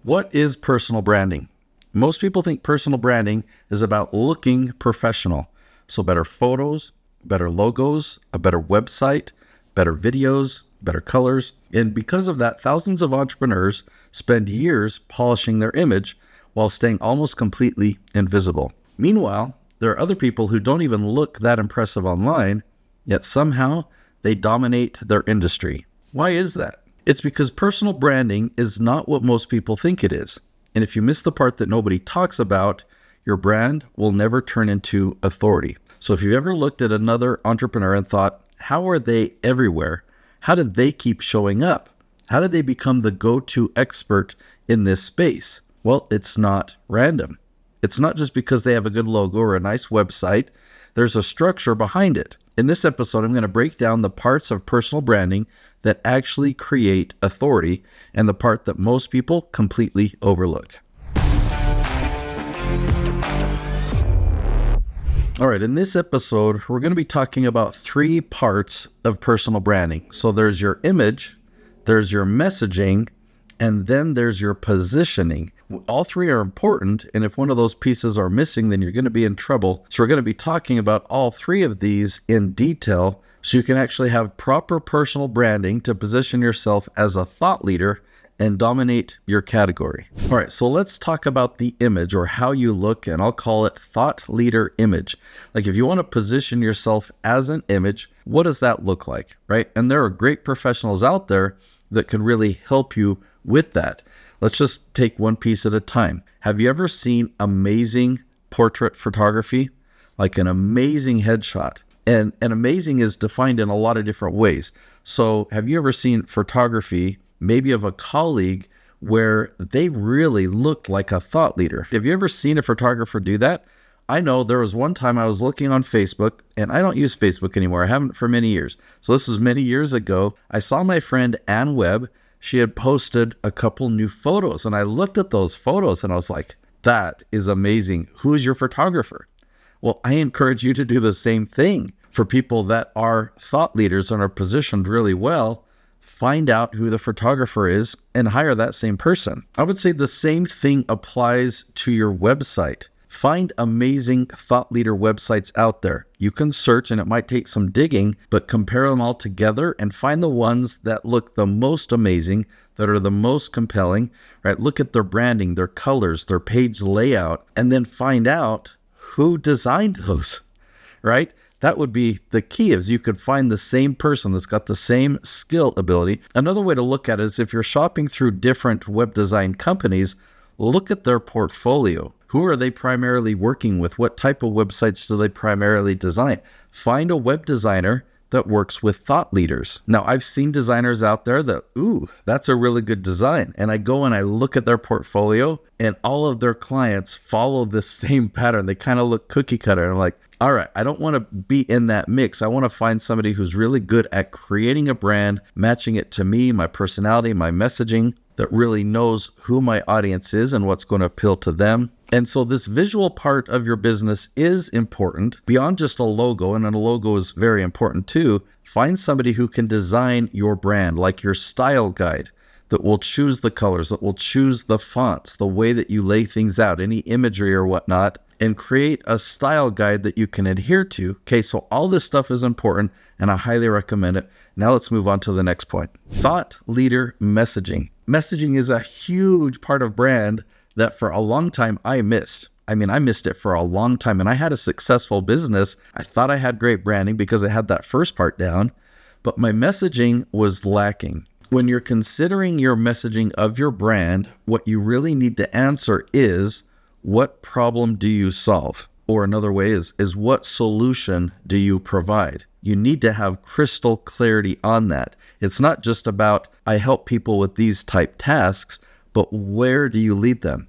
What is personal branding? Most people think personal branding is about looking professional. So better photos, better logos, a better website, better videos, better colors. And because of that, thousands of entrepreneurs spend years polishing their image while staying almost completely invisible. Meanwhile, there are other people who don't even look that impressive online, yet somehow they dominate their industry. Why is that? It's because personal branding is not what most people think it is. And if you miss the part that nobody talks about, your brand will never turn into authority. So if you've ever looked at another entrepreneur and thought, how are they everywhere? How did they keep showing up? How did they become the go-to expert in this space? Well, it's not random. It's not just because they have a good logo or a nice website. There's a structure behind it. In this episode, I'm going to break down the parts of personal branding that actually create authority and the part that most people completely overlook. All right, in this episode, we're going to be talking about 3 parts of personal branding. So there's your image, there's your messaging, and then there's your positioning. All 3 are important, and if one of those pieces are missing, then you're going to be in trouble. So we're going to be talking about all 3 of these in detail so you can actually have proper personal branding to position yourself as a thought leader and dominate your category. All right, so let's talk about the image or how you look, and I'll call it thought leader image. Like if you want to position yourself as an image, what does that look like, right? And there are great professionals out there that can really help you with that. Let's just take one piece at a time. Have you ever seen amazing portrait photography? Like an amazing headshot. And amazing is defined in a lot of different ways. So have you ever seen photography, maybe of a colleague, where they really looked like a thought leader? Have you ever seen a photographer do that? I know there was one time I was looking on Facebook, and I don't use Facebook anymore. I haven't for many years. So this was many years ago. I saw my friend Ann Webb. She had posted a couple new photos, and I looked at those photos and I was like, that is amazing. Who's your photographer? Well, I encourage you to do the same thing. For people that are thought leaders and are positioned really well, find out who the photographer is and hire that same person. I would say the same thing applies to your website. Find amazing thought leader websites out there. You can search, and it might take some digging, but compare them all together and find the ones that look the most amazing, that are the most compelling, right? Look at their branding, their colors, their page layout, and then find out who designed those, right? That would be the key, is you could find the same person that's got the same skill ability. Another way to look at it is if you're shopping through different web design companies, look at their portfolio. Who are they primarily working with? What type of websites do they primarily design? Find a web designer that works with thought leaders. Now, I've seen designers out there that, that's a really good design. And I go and I look at their portfolio, and all of their clients follow this same pattern. They kind of look cookie cutter. And I'm like, all right, I don't want to be in that mix. I want to find somebody who's really good at creating a brand, matching it to me, my personality, my messaging, that really knows who my audience is and what's going to appeal to them. And so this visual part of your business is important beyond just a logo, and a logo is very important too. Find somebody who can design your brand, like your style guide, that will choose the colors, that will choose the fonts, the way that you lay things out, any imagery or whatnot, and create a style guide that you can adhere to. Okay, so all this stuff is important, and I highly recommend it. Now let's move on to the next point. Thought leader messaging. Messaging is a huge part of brand that for a long time I missed. I missed it for a long time, and I had a successful business. I thought I had great branding because I had that first part down, but my messaging was lacking. When you're considering your messaging of your brand, what you really need to answer is, what problem do you solve? Or another way is what solution do you provide? You need to have crystal clarity on that. It's not just about, I help people with these type tasks, but where do you lead them?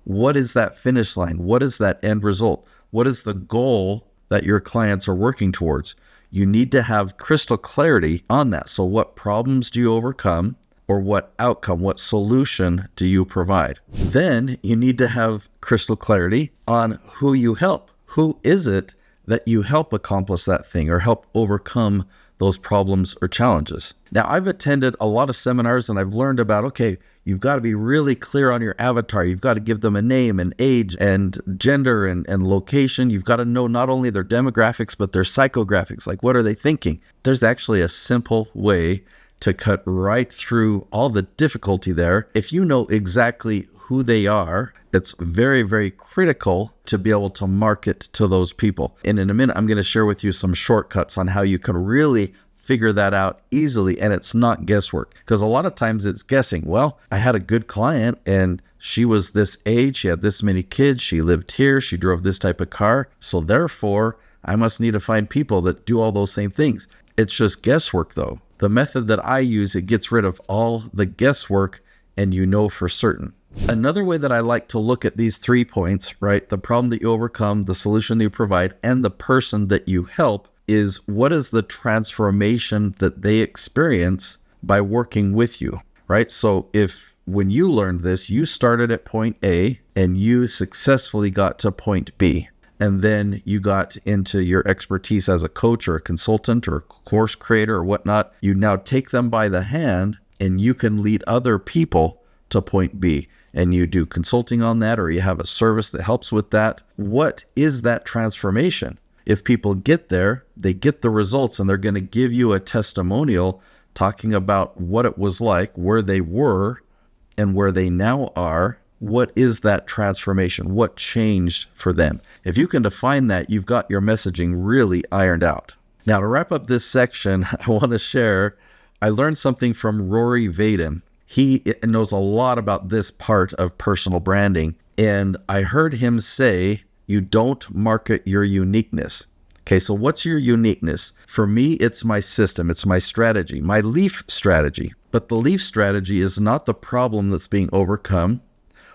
What is that finish line? What is that end result? What is the goal that your clients are working towards? You need to have crystal clarity on that. So what problems do you overcome? Or what outcome, what solution do you provide? Then you need to have crystal clarity on who you help. Who is it that you help accomplish that thing or help overcome those problems or challenges. Now, I've attended a lot of seminars and I've learned about, okay, you've got to be really clear on your avatar. You've got to give them a name and age and gender and location. You've got to know not only their demographics, but their psychographics. Like, what are they thinking? There's actually a simple way to cut right through all the difficulty there. If you know exactly who they are, it's very, very critical to be able to market to those people. And in a minute, I'm going to share with you some shortcuts on how you can really figure that out easily, and it's not guesswork. Because a lot of times it's guessing. Well, I had a good client and she was this age, she had this many kids, she lived here, she drove this type of car, so therefore I must need to find people that do all those same things. It's just guesswork though. The method that I use, it gets rid of all the guesswork and you know for certain. Another way that I like to look at these 3 points, right? The problem that you overcome, the solution that you provide, and the person that you help is what is the transformation that they experience by working with you, right? So if when you learned this, you started at point A and you successfully got to point B, and then you got into your expertise as a coach or a consultant or a course creator or whatnot, you now take them by the hand and you can lead other people to point B. And you do consulting on that, or you have a service that helps with that. What is that transformation? If people get there, they get the results, and they're going to give you a testimonial talking about what it was like, where they were, and where they now are. What is that transformation? What changed for them? If you can define that, you've got your messaging really ironed out. Now, to wrap up this section, I want to share, I learned something from Rory Vaden. He knows a lot about this part of personal branding, and I heard him say, you don't market your uniqueness. Okay, so what's your uniqueness? For me, it's my system, it's my strategy, my leaf strategy. But the leaf strategy is not the problem that's being overcome,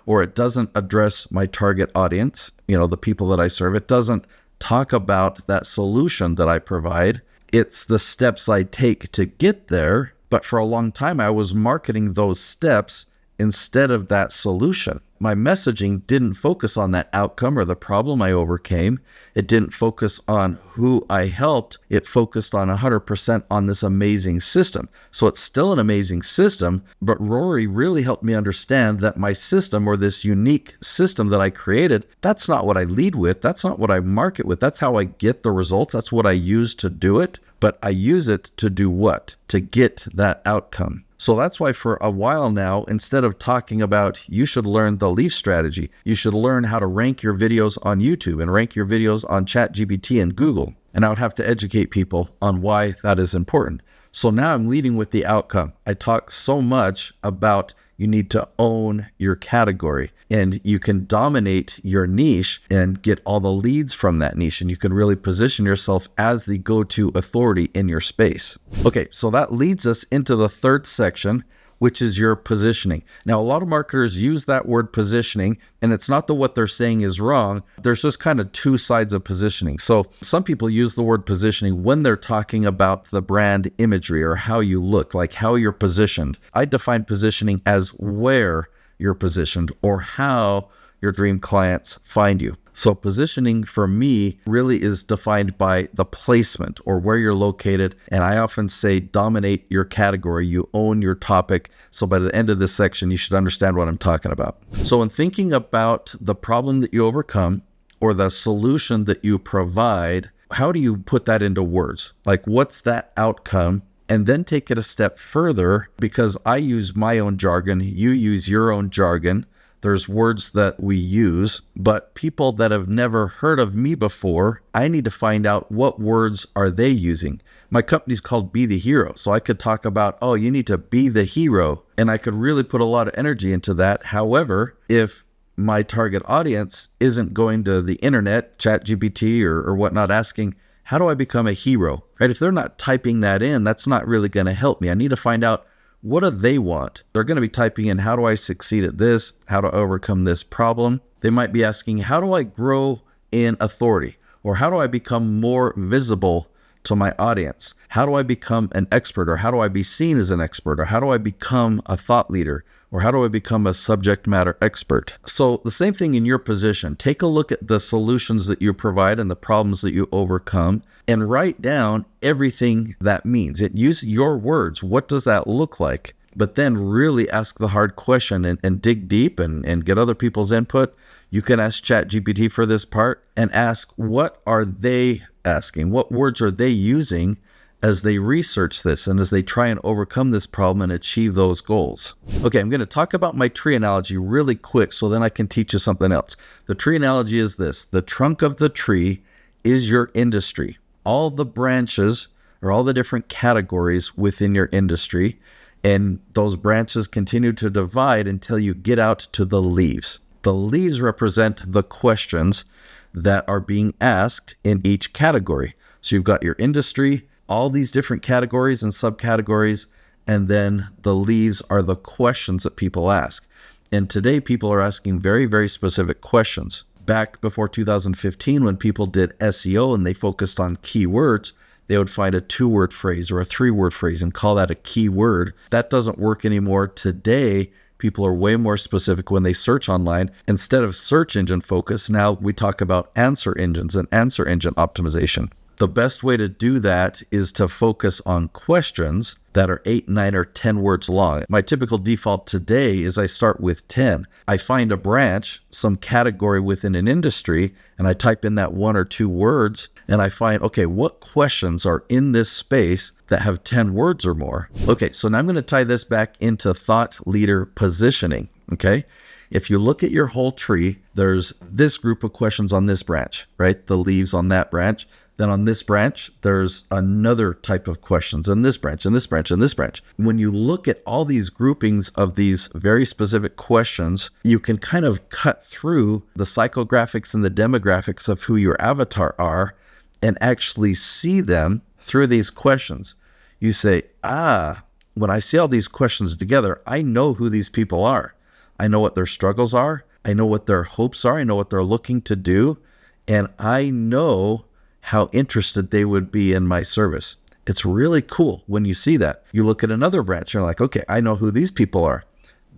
or it doesn't address my target audience, the people that I serve. It doesn't talk about that solution that I provide. It's the steps I take to get there. But for a long time, I was marketing those steps instead of that solution. My messaging didn't focus on that outcome or the problem I overcame. It didn't focus on who I helped. It focused on 100% on this amazing system. So it's still an amazing system, but Rory really helped me understand that my system, or this unique system that I created, that's not what I lead with. That's not what I market with. That's how I get the results. That's what I use to do it. But I use it to do what? To get that outcome. So that's why for a while now, instead of talking about you should learn the leaf strategy, you should learn how to rank your videos on YouTube and rank your videos on ChatGPT and Google. And I would have to educate people on why that is important. So now I'm leading with the outcome. I talk so much about you need to own your category, and you can dominate your niche and get all the leads from that niche, and you can really position yourself as the go-to authority in your space. Okay, so that leads us into the third section, which is your positioning. Now, a lot of marketers use that word positioning, and it's not that what they're saying is wrong. There's just kind of two sides of positioning. So some people use the word positioning when they're talking about the brand imagery or how you look, like how you're positioned. I define positioning as where you're positioned or how your dream clients find you. So positioning for me really is defined by the placement or where you're located. And I often say dominate your category, you own your topic. So by the end of this section, you should understand what I'm talking about. So in thinking about the problem that you overcome or the solution that you provide, how do you put that into words? Like, what's that outcome? And then take it a step further, because I use my own jargon, you use your own jargon. There's words that we use, but people that have never heard of me before, I need to find out what words are they using. My company's called Be the Hero. So I could talk about, oh, you need to be the hero. And I could really put a lot of energy into that. However, if my target audience isn't going to the internet, ChatGPT or whatnot, asking, how do I become a hero? Right? If they're not typing that in, that's not really going to help me. I need to find out, what do they want? They're going to be typing in, how do I succeed at this? How to overcome this problem? They might be asking, how do I grow in authority? Or how do I become more visible to my audience? How do I become an expert? Or how do I be seen as an expert? Or how do I become a thought leader? Or how do I become a subject matter expert? So the same thing in your position. Take a look at the solutions that you provide and the problems that you overcome and write down everything that means. Use your words. What does that look like? But then really ask the hard question and dig deep and get other people's input. You can ask ChatGPT for this part and ask, what are they asking? What words are they using as they research this and as they try and overcome this problem and achieve those goals? Okay, I'm going to talk about my tree analogy really quick so then I can teach you something else. The tree analogy is this. The trunk of the tree is your industry. All the branches or all the different categories within your industry, and those branches continue to divide until you get out to the leaves. The leaves represent the questions that are being asked in each category. So you've got your industry, all these different categories and subcategories, and then the leaves are the questions that people ask. And today people are asking very, very specific questions. Back before 2015, when people did SEO and they focused on keywords, they would find a 2-word phrase or a 3-word phrase and call that a keyword. That doesn't work anymore. Today, people are way more specific when they search online. Instead of search engine focus, now we talk about answer engines and answer engine optimization. The best way to do that is to focus on questions that are 8, 9, or 10 words long. My typical default today is I start with 10. I find a branch, some category within an industry, and I type in that 1 or 2 words, and I find, okay, what questions are in this space that have 10 words or more? Okay, so now I'm going to tie this back into thought leader positioning, okay? If you look at your whole tree, there's this group of questions on this branch, right? The leaves on that branch. Then on this branch, there's another type of questions in this branch, and this branch, and this branch. When you look at all these groupings of these very specific questions, you can kind of cut through the psychographics and the demographics of who your avatar are and actually see them through these questions. You say, when I see all these questions together, I know who these people are. I know what their struggles are. I know what their hopes are. I know what they're looking to do. And I know how interested they would be in my service. It's really cool when you see that. You look at another branch, you're like, okay, I know who these people are.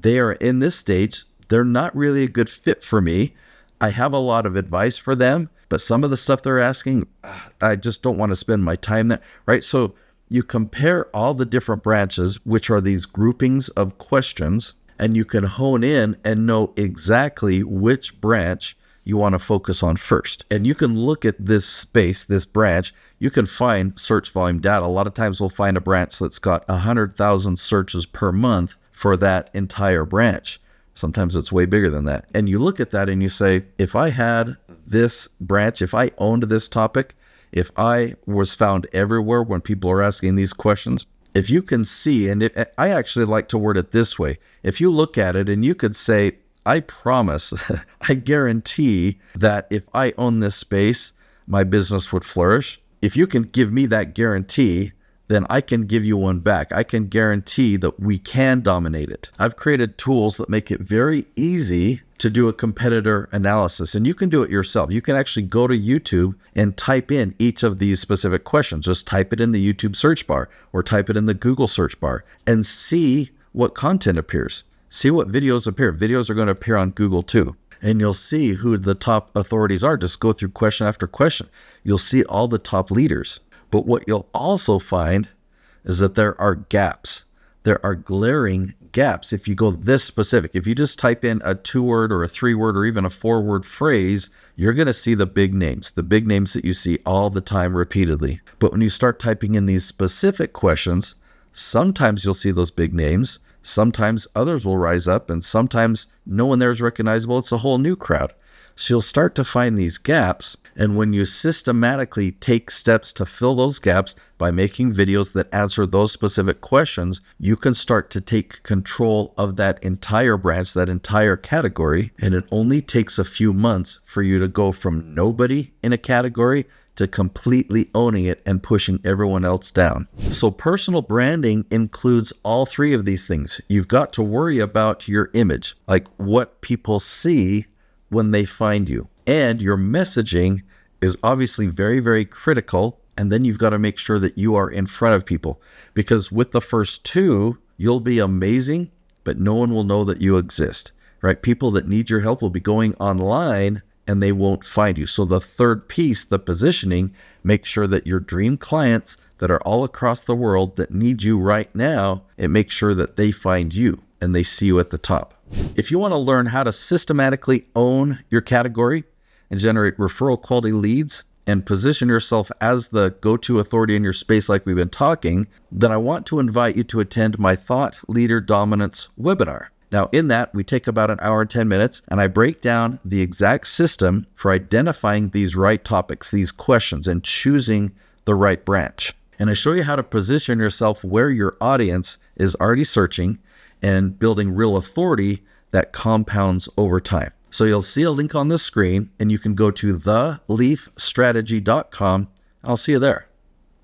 They are in this stage. They're not really a good fit for me. I have a lot of advice for them, but some of the stuff they're asking, I just don't want to spend my time there, right? So you compare all the different branches, which are these groupings of questions, and you can hone in and know exactly which branch you want to focus on first. And you can look at this space, this branch, you can find search volume data. A lot of times we'll find a branch that's got 100,000 searches per month for that entire branch. Sometimes it's way bigger than that. And you look at that and you say, if I had this branch, if I owned this topic, if I was found everywhere when people are asking these questions, if you can see, and I actually like to word it this way, if you look at it and you could say, I promise, I guarantee that if I own this space, my business would flourish. If you can give me that guarantee, then I can give you one back. I can guarantee that we can dominate it. I've created tools that make it very easy to do a competitor analysis, and you can do it yourself. You can actually go to YouTube and type in each of these specific questions. Just type it in the YouTube search bar or type it in the Google search bar and see what content appears. See what videos appear. Videos are going to appear on Google too. And you'll see who the top authorities are. Just go through question after question. You'll see all the top leaders. But what you'll also find is that there are gaps. There are glaring gaps. If you go this specific, if you just type in a 2-word or a 3-word or even a 4-word phrase, you're going to see the big names that you see all the time repeatedly. But when you start typing in these specific questions, sometimes you'll see those big names. Sometimes others will rise up, and sometimes no one there is recognizable. It's a whole new crowd. So you'll start to find these gaps, and when you systematically take steps to fill those gaps by making videos that answer those specific questions, you can start to take control of that entire branch, that entire category, and it only takes a few months for you to go from nobody in a category to completely owning it and pushing everyone else down. So personal branding includes all 3 of these things. You've got to worry about your image, like what people see when they find you. And your messaging is obviously very, very critical. And then you've got to make sure that you are in front of people, because with the first 2, you'll be amazing but no one will know that you exist, right? People that need your help will be going online and they won't find you. So the third piece, the positioning, make sure that your dream clients that are all across the world that need you right now, it makes sure that they find you and they see you at the top. If you want to learn how to systematically own your category and generate referral quality leads and position yourself as the go-to authority in your space like we've been talking, then I want to invite you to attend my Thought Leader Dominance webinar. Now, in that, we take about an hour and 10 minutes, and I break down the exact system for identifying these right topics, these questions, and choosing the right branch. And I show you how to position yourself where your audience is already searching and building real authority that compounds over time. So you'll see a link on the screen, and you can go to theleafstrategy.com. I'll see you there.